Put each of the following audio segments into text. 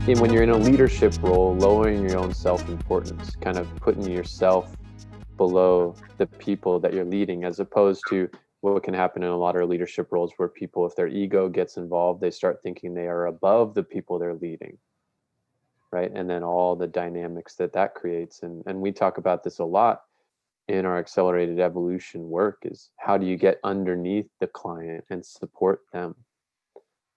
And when you're in a leadership role, lowering your own self-importance, kind of putting yourself below the people that you're leading, as opposed to what can happen in a lot of leadership roles where people, if their ego gets involved, they start thinking they are above the people they're leading, right? And then all the dynamics that creates. And we talk about this a lot in our accelerated evolution work, is how do you get underneath the client and support them,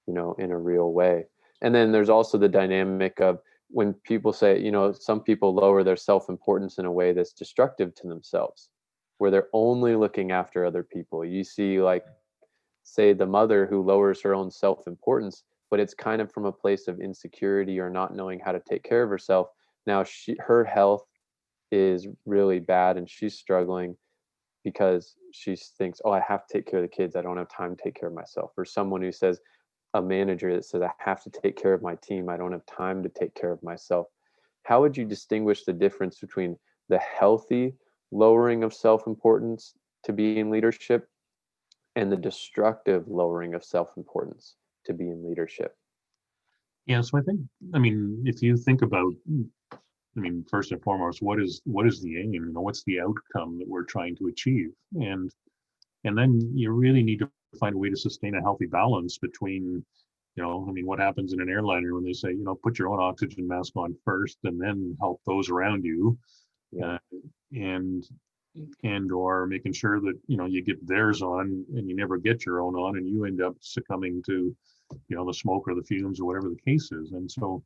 in a real way. And then there's also the dynamic of when people say, some people lower their self-importance in a way that's destructive to themselves, where they're only looking after other people. You see, like, say, the mother who lowers her own self-importance, but it's kind of from a place of insecurity or not knowing how to take care of herself. Now her health is really bad and she's struggling because she thinks, oh, I have to take care of the kids, I don't have time to take care of myself. Or someone who says, a manager that says, I have to take care of my team, I don't have time to take care of myself. How would you distinguish the difference between the healthy lowering of self-importance to be in leadership and the destructive lowering of self-importance to be in leadership? Yeah, so if you think about, first and foremost, what is the aim? What's the outcome that we're trying to achieve? And then you really need to find a way to sustain a healthy balance between, what happens in an airliner when they say, put your own oxygen mask on first and then help those around you, Yeah. uh, and or making sure that you get theirs on and you never get your own on, and you end up succumbing to the smoke or the fumes or whatever the case is. And so,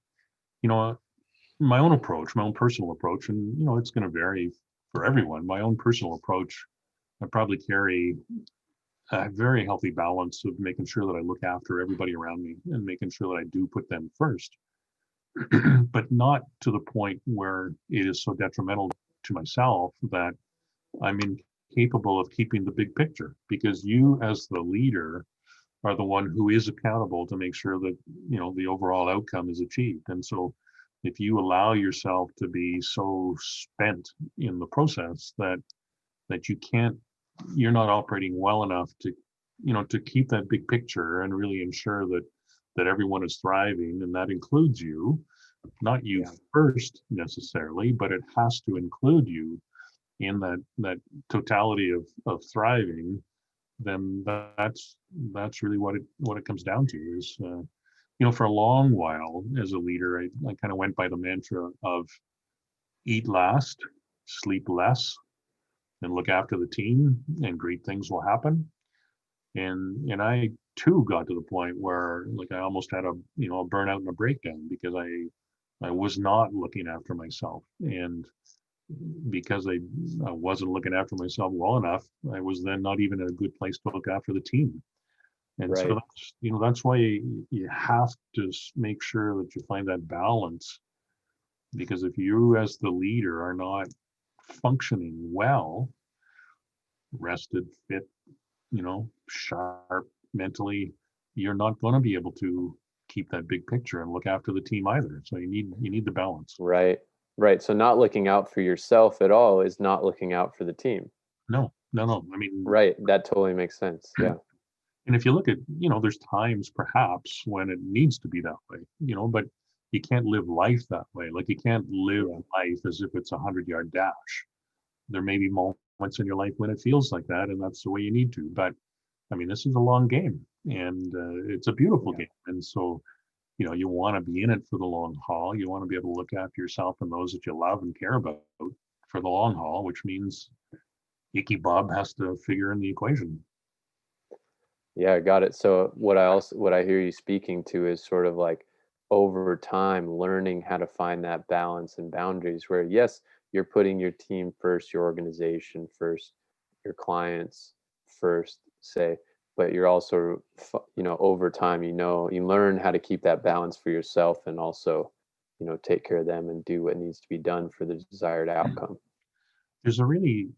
you know, my own approach, my own personal approach, and it's going to vary for everyone. My own personal approach, I probably carry a very healthy balance of making sure that I look after everybody around me and making sure that I do put them first, but not to the point where it is so detrimental to myself that I'm incapable of keeping the big picture, because you as the leader are the one who is accountable to make sure that the overall outcome is achieved. And so if you allow yourself to be so spent in the process that you're not operating well enough to keep that big picture and really ensure that everyone is thriving, and that includes you, not you Yeah. first necessarily, but it has to include you in that totality of thriving. Then that's really what it comes down to is, for a long while as a leader, I kind of went by the mantra of eat last, sleep less, and look after the team, and great things will happen. And I too got to the point where, like, I almost had a burnout and a breakdown because I was not looking after myself. And because I wasn't looking after myself well enough, I was then not even in a good place to look after the team. And so Right. that's why you have to make sure that you find that balance, because if you as the leader are not functioning well, rested, fit, sharp mentally, you're not going to be able to keep that big picture and look after the team either. So you need the balance. Right. Right. So not looking out for yourself at all is not looking out for the team. No, no, no. Right. That totally makes sense. Yeah. And if you look at, there's times perhaps when it needs to be that way, but you can't live life that way. Like, you can't live Yeah. life as if it's a 100-yard dash. There may be moments in your life when it feels like that, and that's the way you need to. But this is a long game, and it's a beautiful Yeah. game. And so, you want to be in it for the long haul. You want to be able to look after yourself and those that you love and care about for the long haul, which means Icky Bob has to figure in the equation. Yeah, I got it. So what I hear you speaking to is sort of like, over time, learning how to find that balance and boundaries where, yes, you're putting your team first, your organization first, your clients first, say, but you're also, over time, you learn how to keep that balance for yourself and also, take care of them and do what needs to be done for the desired outcome. There's a really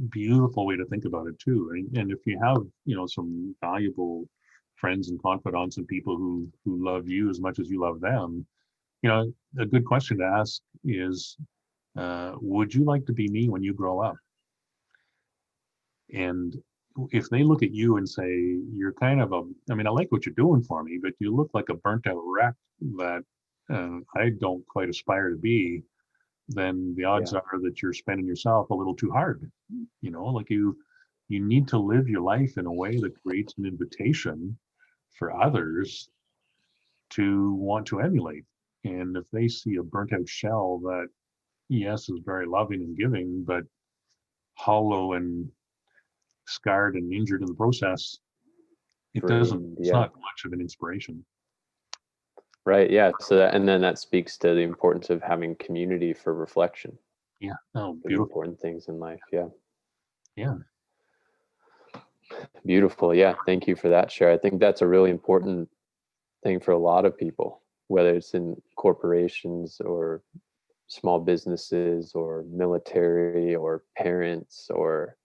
beautiful way to think about it too. And if you have, some valuable friends and confidants and people who love you as much as you love them, a good question to ask is, would you like to be me when you grow up? And if they look at you and say, you're kind of I like what you're doing for me, but you look like a burnt out wreck that I don't quite aspire to be, then the odds Yeah. are that you're spending yourself a little too hard. Like you need to live your life in a way that creates an invitation for others to want to emulate. And if they see a burnt out shell that, yes, is very loving and giving, but hollow and scarred and injured in the process, Drained. it's Yeah. not much of an inspiration. Right. Yeah. So that, and then that speaks to the importance of having community for reflection Yeah. Oh, for the beautiful. important things in life. Yeah. Yeah. Beautiful. Yeah. Thank you for that, share. I think that's a really important thing for a lot of people, whether it's in corporations or small businesses or military or parents or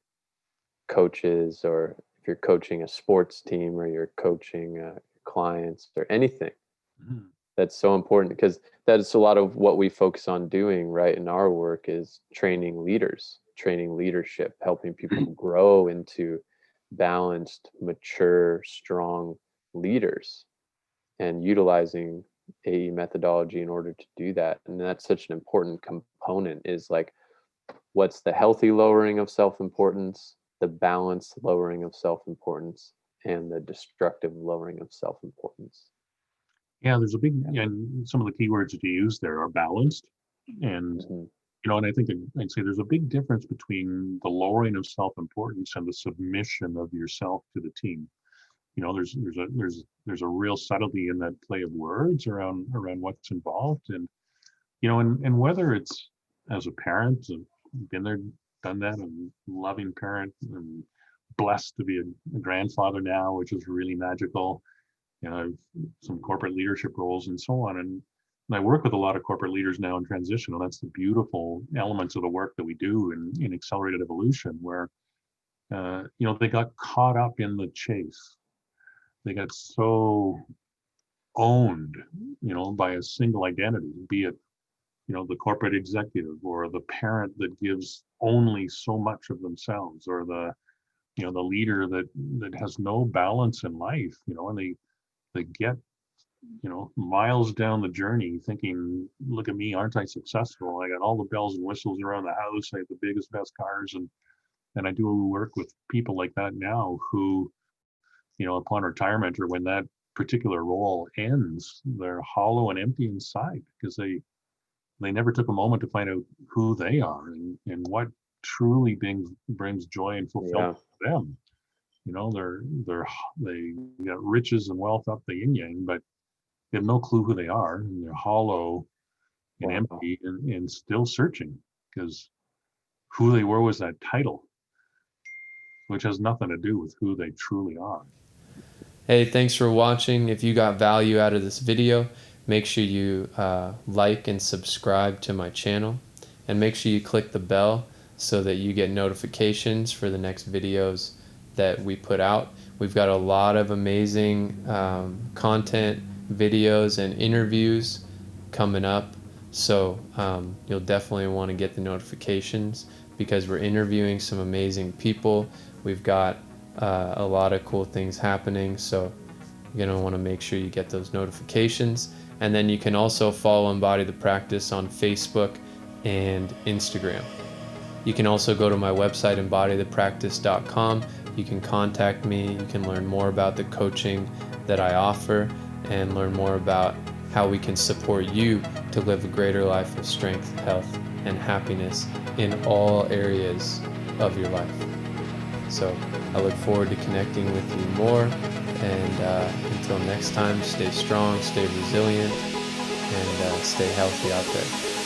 coaches, or if you're coaching a sports team or you're coaching clients or anything. Mhm. That's so important because that's a lot of what we focus on doing, right, in our work is training leaders, training leadership, helping people grow into balanced, mature, strong leaders, and utilizing AE methodology in order to do that. And that's such an important component, is like, what's the healthy lowering of self-importance, the balanced lowering of self-importance, and the destructive lowering of self-importance. Yeah, there's a big, and some of the keywords that you use there are balanced. And, Mm-hmm. and I think I'd say there's a big difference between the lowering of self-importance and the submission of yourself to the team. There's a real subtlety in that play of words around what's involved. And whether it's as a parent, been there, done that, and loving parent, and blessed to be a grandfather now, which is really magical. I've some corporate leadership roles and so on. And I work with a lot of corporate leaders now in transition. And that's the beautiful elements of the work that we do in accelerated evolution, where, they got caught up in the chase. They got so owned, by a single identity, be it, the corporate executive or the parent that gives only so much of themselves, or the leader that has no balance in life, and they get miles down the journey thinking, look at me, aren't I successful? I got all the bells and whistles around the house. I have the biggest, best cars. And I do work with people like that now who, upon retirement or when that particular role ends, they're hollow and empty inside because they never took a moment to find out who they are and what truly brings joy and fulfillment Yeah. to them. They got riches and wealth up the yin yang, but they have no clue who they are, and they're hollow and Wow. empty and still searching, because who they were was that title, which has nothing to do with who they truly are. Hey, thanks for watching. If you got value out of this video, make sure you like and subscribe to my channel, and make sure you click the bell so that you get notifications for the next videos that we put out. We've got a lot of amazing content, videos, and interviews coming up, so you'll definitely want to get the notifications because we're interviewing some amazing people. We've got a lot of cool things happening, so you're going to want to make sure you get those notifications. And then you can also follow Embody the Practice on Facebook and Instagram. You can also go to my website, embodythepractice.com. You can contact me. You can learn more about the coaching that I offer and learn more about how we can support you to live a greater life of strength, health, and happiness in all areas of your life. So I look forward to connecting with you more. And until next time, stay strong, stay resilient, and stay healthy out there.